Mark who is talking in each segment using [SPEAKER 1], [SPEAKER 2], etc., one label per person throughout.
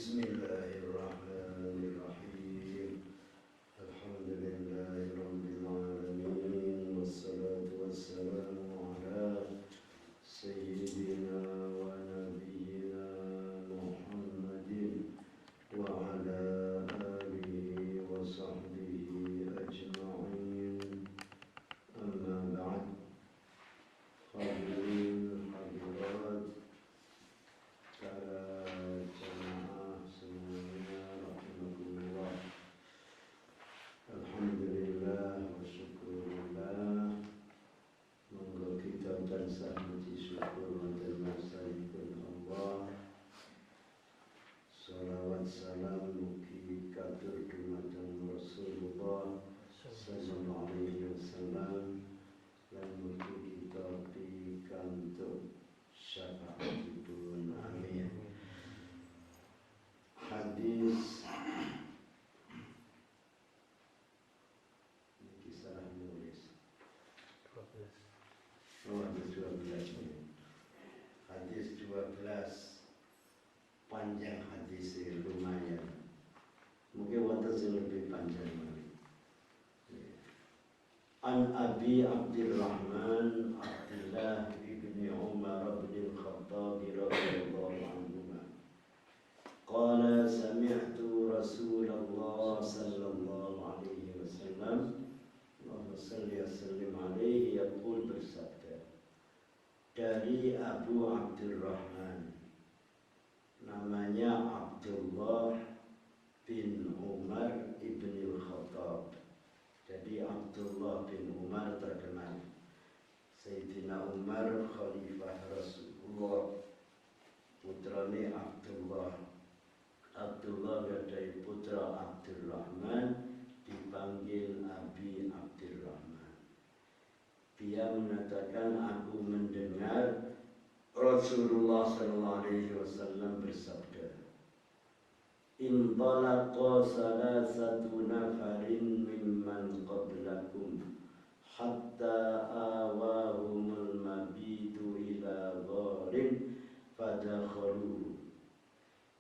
[SPEAKER 1] Bismillahirrahmanirrahim. Alhamdulillahirabbil alamin wassalatu wassalamu ala sayyidina wa nabiyyina Muhammadin wa ala alihi wa sahbihi ajma'in. Amma ba'd. Hadirin hadirat para jamaah semuanya rahimahullah. Alhamdulillah wa syukurillah. Monggo kita tansah muji syukur wa termasahipun Allah. Salawat salam mugi katur dumateng Rasulullah sallallahu alaihi wasallam. Dan mugi kita pikantuk syafaatipun, amin. Hadis ini salah nulis 12 ini. Hadis 12 panjang, hadis lumayan. Mungkin wonten sing lebih panjang lagi. An Abi Abdurrahman Abdullah ibni Umar bin Khattab radhiyallahu anhuma qala sami'tu Rasulullah sallallahu alaihi wasallam Allahumma salli wa sallim alaihi yaqul bersabda, dari Abu Abdurrahman namanya Abdullah bin Umar ibni Khattab. Jadi Abdullah bin Umar terkenal. Sayyidina Umar Khalifah Rasulullah, putrane Abdullah. Abdullah gadai putra Abdurrahman, dipanggil Abi Abdurrahman. Dia mengatakan, aku mendengar Rasulullah SAW bersabda, Intalaqa salasatu nafarin mimman qablakum hatta awahumul mabitu ila gharin fadakhalu.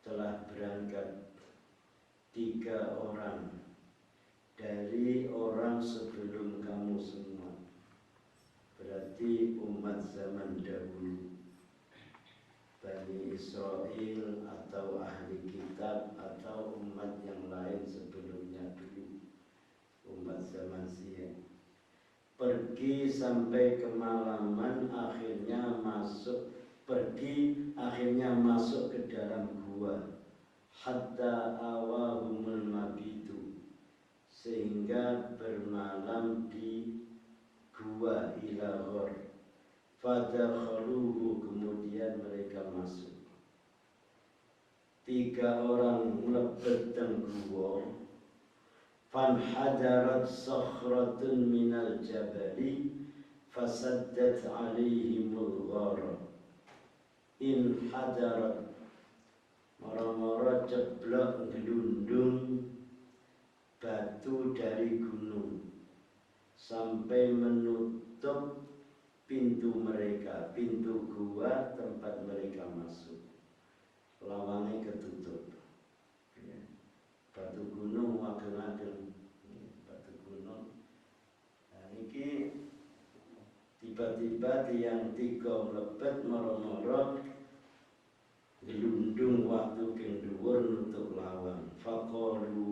[SPEAKER 1] Telah berangkat 3 orang dari orang sebelum kamu semua, berarti umat zaman dahulu, Bani Israel atau ahli kitab atau umat yang lain sebelumnya dulu, umat zaman siang. Pergi sampai kemalaman, akhirnya masuk ke dalam gua. Hatta awahumul mabitu, sehingga bermalam di gua ila ghor. Fadakhaluhu, kemudian mereka masuk. 3 orang mlebet teng gua. Fanhadarat sakhratun minal jabali fasaddat alaihimul ghara. In hadarat, mara-mara ceblok gelundung batu dari gunung sampai menutup pintu mereka, pintu gua tempat mereka masuk. Lawangnya ketutup. Ya. Batu gunung wageng-wageng. Batu gunung. Nah ini tiba-tiba yang 3 mlebet moro-moro dilundung waktu keng dhuwur nutup lawang. Faqalu,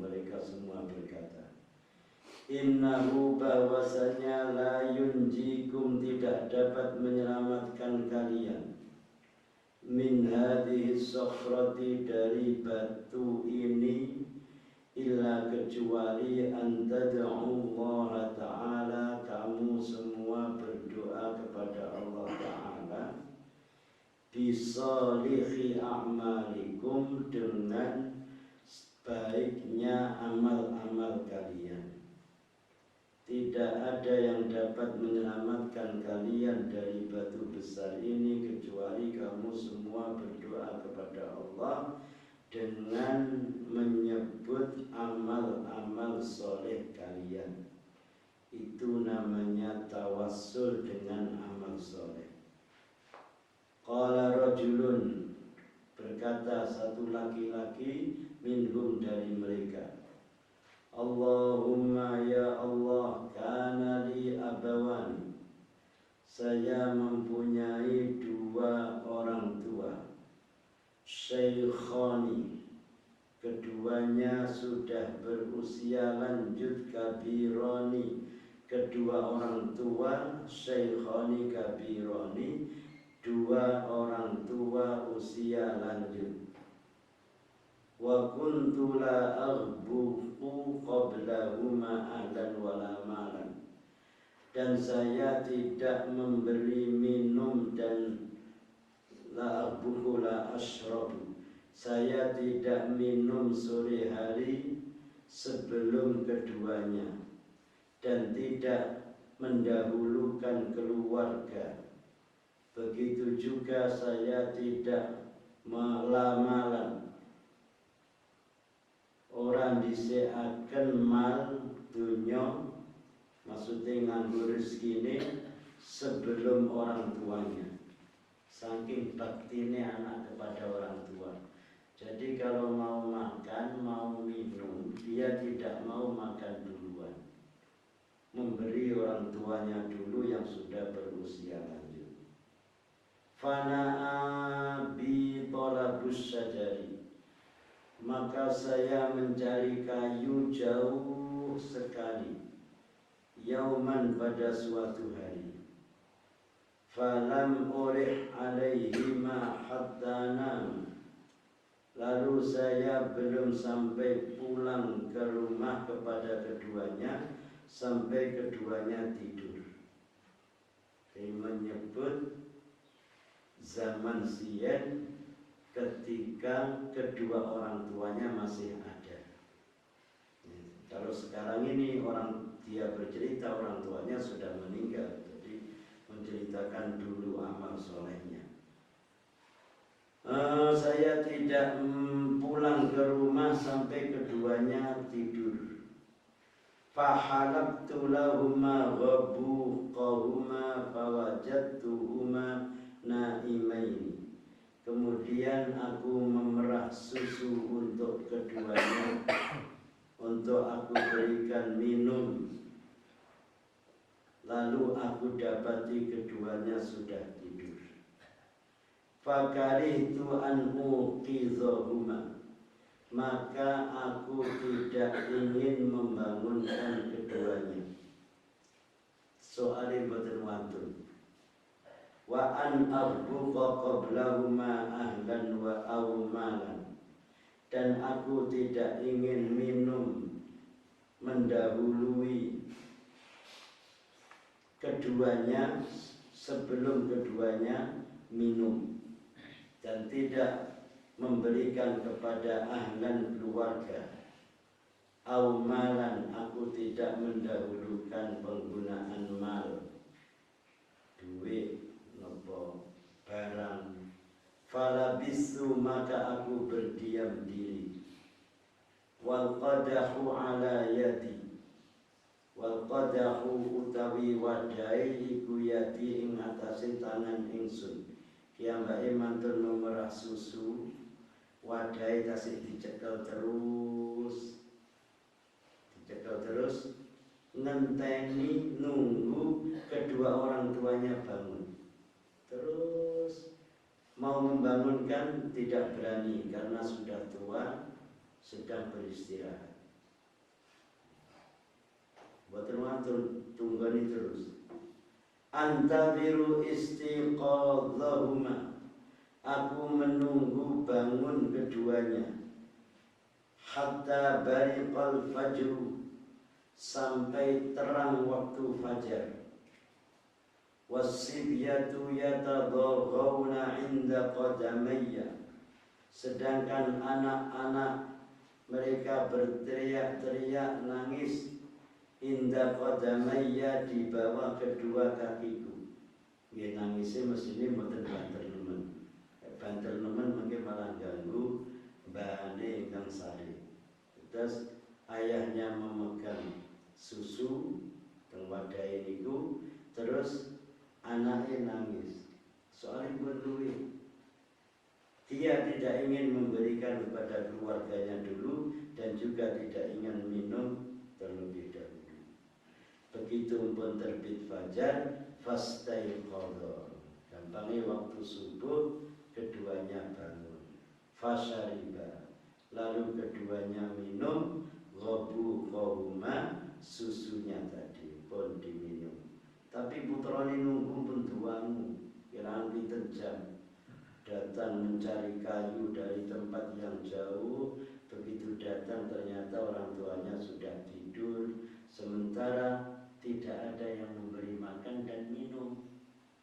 [SPEAKER 1] mereka semua berkata, Innahu, bahwasanya la yunjikum, tidak dapat menyelamatkan kalian, min hadhihi sakhrati, dari batu ini, illa kecuali an tad'u Allah Ta'ala, kamu semua berdoa kepada Allah Ta'ala, bisalihi a'malikum, dengan baiknya amal-amal kalian. Tidak ada yang dapat menyelamatkan kalian dari batu besar ini kecuali kamu semua berdoa kepada Allah dengan menyebut amal-amal soleh kalian. Itu namanya tawassul dengan amal soleh. Qala rajulun, berkata satu laki-laki minhum dari mereka, Allahumma ya Allah, kana li abawani, saya mempunyai dua orang tua, syaikhani, keduanya sudah berusia lanjut, kabironi, kedua orang tua, syaikhani kabironi, dua orang tua usia lanjut. Wa kuntu la aghbuqu qablahuma ahlan wala malan, dan saya tidak memberi minum dan la aghbuqu la ashrabu, saya tidak minum sore hari sebelum keduanya, dan tidak mendahulukan keluarga. Begitu juga saya tidak melamalan, orang diseakan mal dunya, maksudnya nganggo rezeki ini sebelum orang tuanya. Saking baktinya anak kepada orang tua. Jadi kalau mau makan, mau minum, dia tidak mau makan duluan, memberi orang tuanya dulu yang sudah berusia lanjut. Fana'a bi talabus syajari, maka saya mencari kayu jauh sekali, yauman, pada suatu hari. Falam urih alaihima hatta nam, lalu saya belum sampai pulang ke rumah kepada keduanya sampai keduanya tidur. Ini menyebut zaman siyen ketika kedua orang tuanya masih ada. Kalau sekarang ini dia bercerita orang tuanya sudah meninggal, jadi menceritakan dulu amal solehnya. Saya tidak pulang ke rumah sampai keduanya tidur. Fahalabtu lahuma ghabuqahuma fawajadtuhuma naimaini, kemudian aku memerah susu untuk keduanya, untuk aku berikan minum, lalu aku dapati keduanya sudah tidur. Fakarihtu an uqidhahuma, maka aku tidak ingin membangunkan keduanya. Soalnya boten wantun. Wa an arbuqa qablahuma ahlan wa awmalan, dan aku tidak ingin minum mendahului keduanya sebelum keduanya minum, dan tidak memberikan kepada ahlan keluarga. Awmalan, aku tidak mendahulukan penggunaan mal, duit nopo barang. Falabistu, maka aku berdiam diri. Wal qadahu ala yadi, wal qadahu utawi wadai iku yadi ing atase tangan ingsun. Kiambake mantun memerah susu, wadai tasih dicekel terus ngenteni nunggu kedua orang tuanya bangun. Terus mau membangunkan tidak berani karena sudah tua, sedang beristirahat. Boten wantun tunggani terus. Antabiru istiqadhahuma, aku menunggu bangun keduanya. Hatta bariqal fajru, sampai terang waktu fajar. Wasibyatu yatadhaghawna inda qadamayya, sedangkan anak-anak mereka berteriak-teriak nangis inda qadamayya, di bawah kedua kakiku. Nggih nangisnya mestine mboten banter nemen. Banter nemen mengke malah ganggu mbane ingkang sari. Terus ayahnya memegang susu teng wadai niku, terus anaknya nangis. Soalnya berduit, dia mereka tidak ingin memberikan kepada keluarganya dulu dan juga tidak ingin minum terlebih dahulu. Begitu pun terbit fajar, fastaiqadha. Gampangnya waktu subuh keduanya bangun. Fasyariba. Lalu keduanya minum ghabuqahuma, susunya tadi pun diminum. Tapi putrane nunggu pun tuamu, kira pinten jam. Datang mencari kayu dari tempat yang jauh. Begitu datang ternyata orang tuanya sudah tidur. Sementara tidak ada yang memberi makan dan minum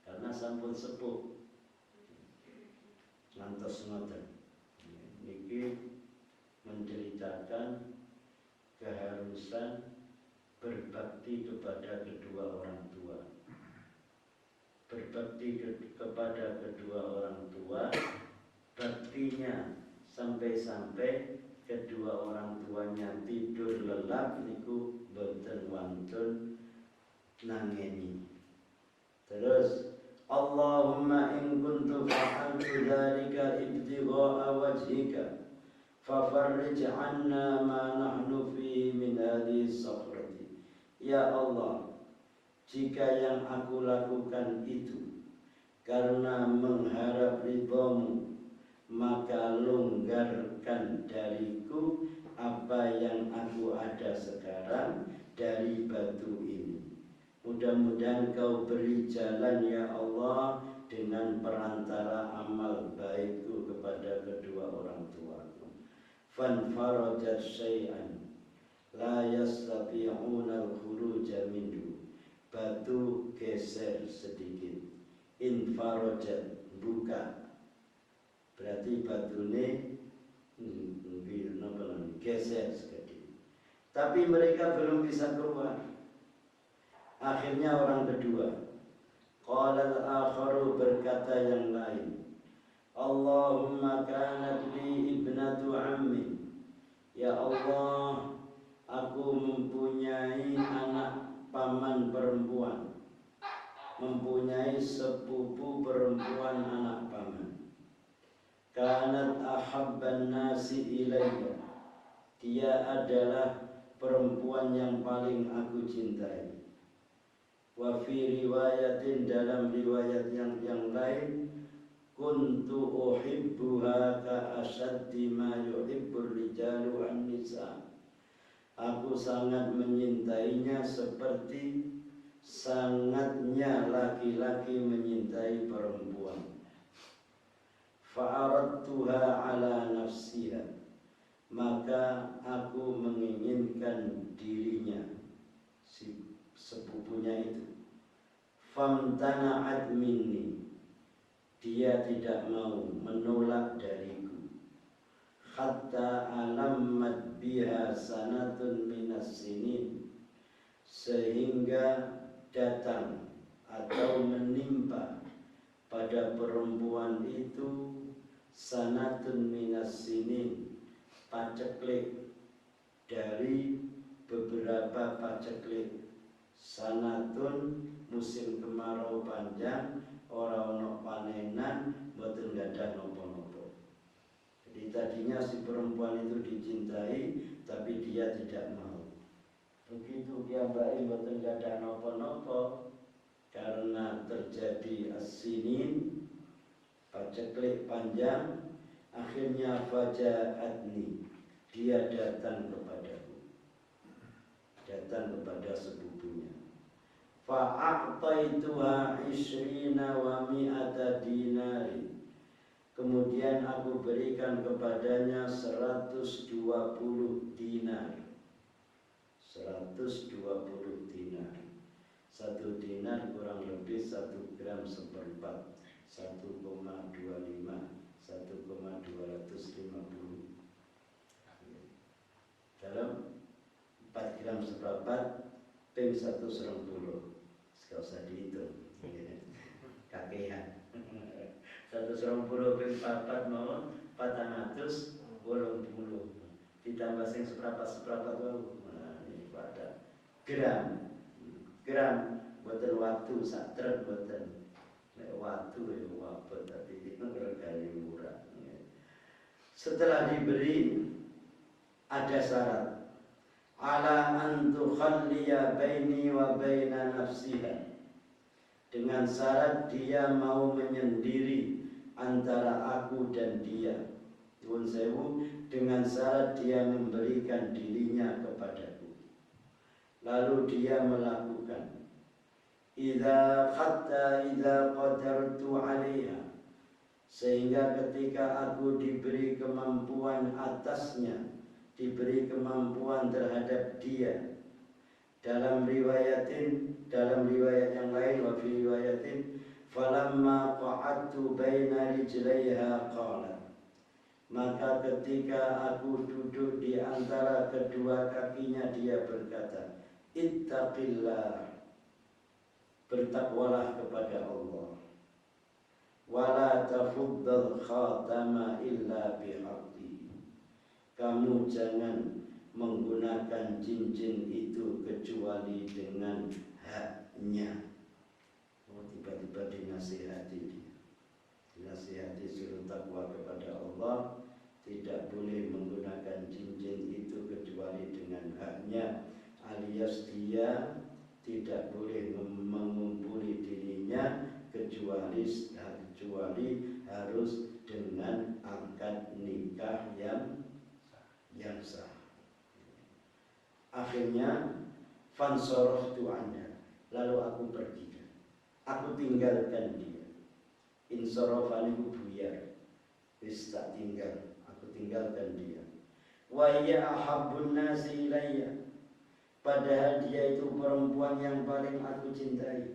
[SPEAKER 1] karena sampun sepuh. Ngantos ngoten. Niki menceritakan keharusan berbakti kepada kedua orang tua. Berbakti kepada kedua orang tua, baktinya sampai-sampai kedua orang tuanya tidur lelap niku boten wantun nangeni. Terus Allahumma in kuntu fa'altu dzalika ibtigha'a wajhika fafarrij 'anna ma nahnu fihi min hadhihi sakhrati. Ya Allah, jika yang aku lakukan itu karena mengharap ridhamu, maka longgarkan dariku apa yang aku ada sekarang dari batu ini. Mudah-mudahan kau beri jalan ya Allah dengan perantara amal baikku kepada kedua orang tuaku. Fanfarajat syai'an la yastati'una al-khuruja minhu. Batu geser sedikit. Infarajat, buka. Berarti batune geser sedikit. Tapi mereka belum bisa keluar. Akhirnya orang kedua, qala al-akharu, berkata yang lain, Allahumma kanat li ibnatu ammi. Ya Allah, aku mempunyai anak paman perempuan, mempunyai sepupu perempuan anak paman. Kanat ahabban nasi ilayya. Dia adalah perempuan yang paling aku cintai. Wa fi riwayatin, dalam riwayat yang lain, kuntu uhibbuha ka asaddi ma yuhibbur rijalu an-nisa. Aku sangat menyintainya seperti sangatnya laki-laki menyintai perempuan. Fa'aradtuha ala nafsiha, maka aku menginginkan dirinya, si sepupunya itu. Famtana'at minni, dia tidak mau, menolak dariku. Hatta alammat biha sanatun minas sinin, sehingga datang atau menimpa pada perempuan itu sanatun minas sinin, paceklik dari beberapa paceklik. Sanatun musim kemarau panjang, ora ono panenan, mboten gadah nopo-nopo. Jadi tadinya si perempuan itu dicintai, tapi dia tidak mau. Begitu dia baik mboten gadah nopo-nopo, karena terjadi as-sinin, paceklik panjang, akhirnya faja'atni, dia datang kepadaku, datang kepada sepupunya. Fa'aqtaituha 20 wa mi'ata dinari, kemudian aku berikan kepadanya 120 dinar. 120 dinar. 1 dinar kurang lebih 1 gram seperempat, 1,25, 1,250. Dalam 4 gram seperempat ping 120. Gak usah dihitung, kakehan. 120 ping 4 mau 480 ditambah sing seprapat wau. Nah, ini pada gram boten waktu satret boten. Nek waktu ya wabot, tapi regane murah. Setelah diberi, ada syarat. Ala an tukhalliya baini wa baina nafsiha. Dengan syarat dia mau menyendiri antara aku dan dia. Nuwun sewu, dengan syarat dia memberikan dirinya kepadaku. Lalu dia melakukan. Idza qadartu 'alaiha. Sehingga ketika aku diberi kemampuan atasnya, diberi kemampuan terhadap dia. Dalam riwayat yang lain, wa fi riwayatin falamma qa'adtu baina rijlaiha qala. Maka ketika aku duduk di antara kedua kakinya, dia berkata, ittaqillah, bertakwalah kepada Allah. Wala tafuddal khatama illa bihaqqi. Kamu jangan menggunakan cincin itu kecuali dengan haknya. Oh, tiba-tiba dinasihati suruh takwa kepada Allah. Tidak boleh menggunakan cincin itu kecuali dengan haknya, alias dia tidak boleh mengumpuli dirinya kecuali harus dengan akad nikah yang sah. Akhirnya fansorohtu anha, lalu aku pergi, aku tinggalkan dia. Insorofani buyar, wis tak tinggal, aku tinggalkan dia. Wa hiya ahabbun nasi ilayya, padahal dia itu perempuan yang paling aku cintai.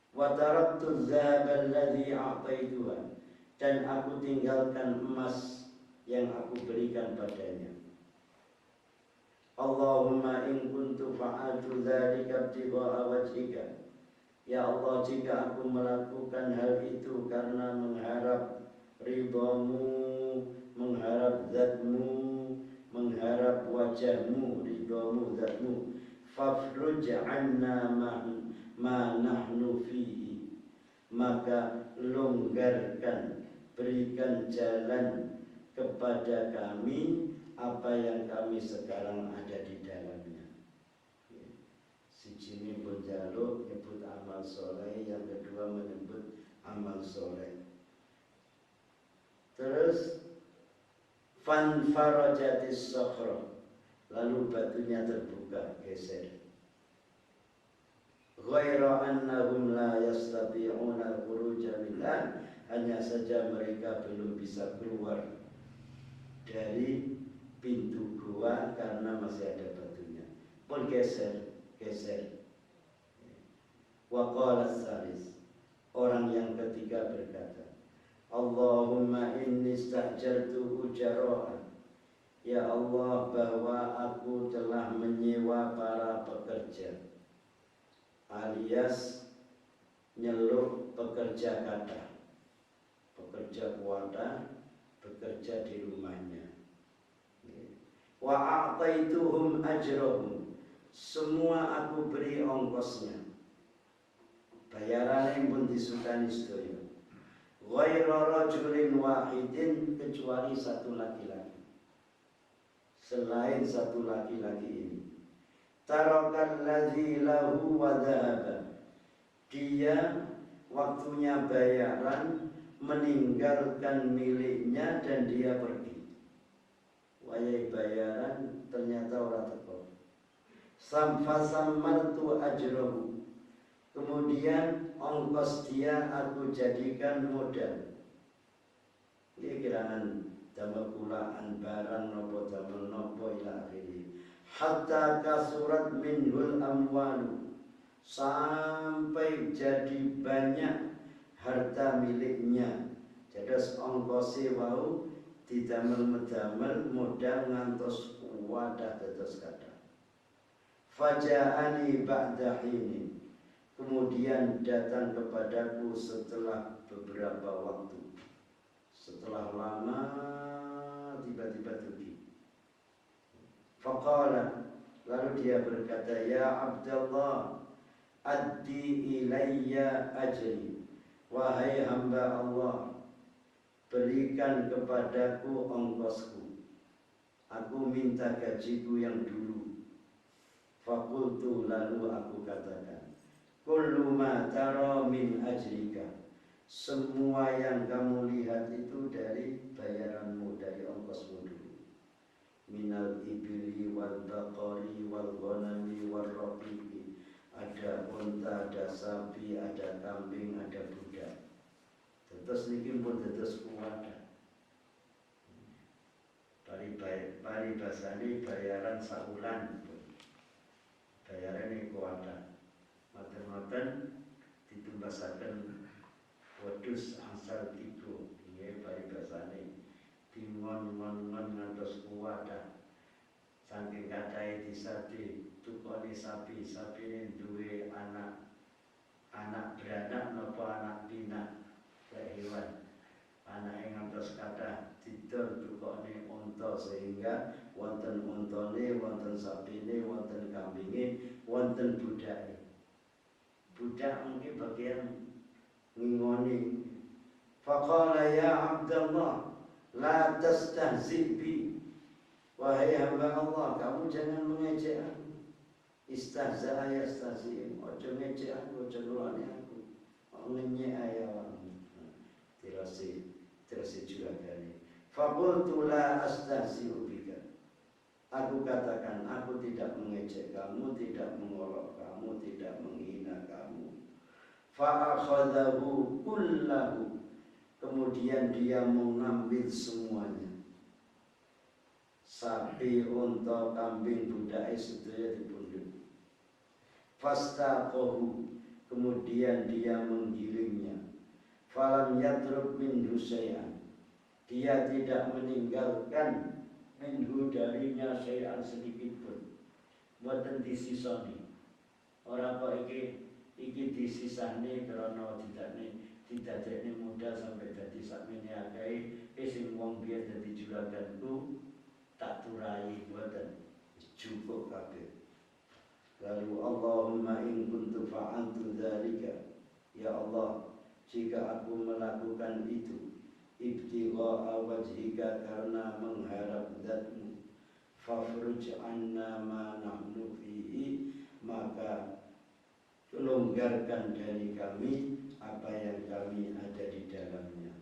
[SPEAKER 1] Wa taraktu dzahaba alladhi a'taituha, dan aku tinggalkan emas yang aku berikan padanya. Allahumma in kuntu fa'altu dzalika ibtigha'a wajhika. Ya Allah, jika aku melakukan hal itu karena mengharap ridhamu, mengharap zatmu, mengharap wajahmu, ridhamu, zatmu, fafruj anna ma nahnu fihi, maka longgarkan, berikan jalan kepada kami apa yang kami sekarang ada di dalamnya. Siji ini pun jaluk nyebut amal soleh, yang kedua menyebut amal soleh. Terus fanfarajatis sakhra, lalu batunya terbuka, geser. Ghaira annahum la yastati'una khuruja minha, hanya saja mereka belum bisa keluar dari pintu gua karena masih ada batunya. Pun geser. Wa qala salis, orang yang ketiga berkata, Allahumma inni sta'jartu ujara'a. Ya Allah, bahwa aku telah menyewa para pekerja, alias nyeluh pekerja kata, pekerja kuota, bekerja di rumahnya. Wa a'taituhum ajrahum, semua aku beri ongkosnya, bayaran yang pun disukani sedaya. Ghaira rajulin wahidin, kecuali satu laki-laki, selain satu laki-laki ini. Tarakal ladzi lahu wa dhahaba, dia waktunya bayaran meninggalkan miliknya dan dia pergi. Wayai bayaran ternyata orang teko. Fasammartu ajrahu, kemudian ongkos dia aku jadikan modal. Ini kirangan damel kulaan barang nopo damel nopo ila akhiri. Hatta kasurat minhul amwalu, sampai jadi banyak harta miliknya. Jadi ongkosi wau didamel medamel modal ngantos wadah dados kathah. Faja'ani ba'da hinin, kemudian datang kepadaku setelah beberapa waktu, setelah lama tiba-tiba pergi. Faqala, lalu dia berkata, ya Abdullah, addi ilayya ajri, wahai hamba Allah, berikan kepadaku ongkosku, aku minta gajiku yang dulu. Fakultu, lalu aku katakan, kullu ma tara min ajrika, semua yang kamu lihat itu dari bayaranmu, dari ongkosmu dulu. Minal ibili wal baqari wal ghanami wal raqiqi, ada unta, ada sapi, ada kambing, ada budak. Terus niki pun terus kuwata. Paribasane bayaran saulan. Bayarane kuwata. Maten-maten ditumbasaken wedhus angsal tiga. Nggih paribasane dingon-ngon ngantos kuwata. Saking katahe disate tukone sapi-sapine duwe anak beranak napa anak pinak. Hewan anak yang ngantos kathah didol tukokne unta, sehingga wonten untane, wonten sapine, wonten kambinge, wonten budake. Budak mungkin bagian ngingoni. Faqala ya Abdullah, la tastahzi bi, wahai hamba Allah, kamu jangan mengejek aku. Istahza yastahzi, ojo ngejek aku, ojo ngeloni aku, ngenyek ayawan. Terasi juragane. Faqultu la astahzi'u bika. Aku katakan, aku tidak mengejek kamu, tidak mengolok kamu, tidak menghina kamu. Fa'akhadahu kullahu. Kemudian dia mengambil semuanya. Sapi, unta, kambing, budak sedaya dipundhut. Fastaqahu. Kemudian dia menggiringnya. Falam yatruk minhu syai'an, dia tidak meninggalkan minhu darinya syai'an sedikit pun. Mboten disisoni. Ora kok iki disisahne karena didadekne modal sampai dadi sakmene akeh, sing wong biyen dadi juraganku tak turai, mboten. Cukup kabeh. Lalu Allahumma in kuntu fa'altu dzalika, ya Allah, jika aku melakukan itu ibtigha'a wajhika, karena mengharap zat-Mu, fafruj anna ma nahnu fihi, maka longgarkan dari kami apa yang kami ada di dalamnya.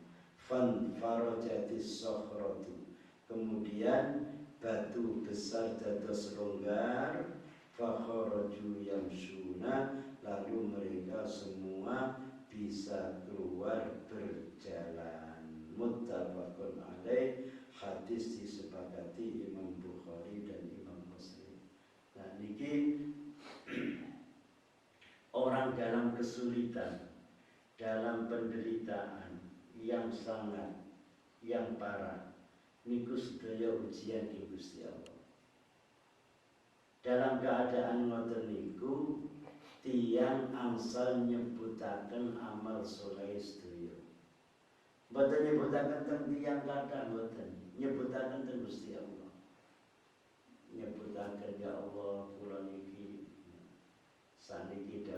[SPEAKER 1] Fan farajatis sakhratu, kemudian batu besar dados longgar. Fakharaju yamsuna, lalu mereka semua bisa keluar berjalan. Muttafaqun alaih, hadis disepakati Imam Bukhari dan Imam Muslim. Nah niki orang dalam kesulitan, dalam penderitaan yang sangat, yang parah, niku sedaya ujian di Gusti Allah. Dalam keadaan ngoten niku tiyang angsal nyebutaken amal soleh sedaya. Mboten nyebutaken teng tiyang kathah, mboten. Nyebutaken teng Gusti Allah. Nyebutaken ya Allah kula niki saniki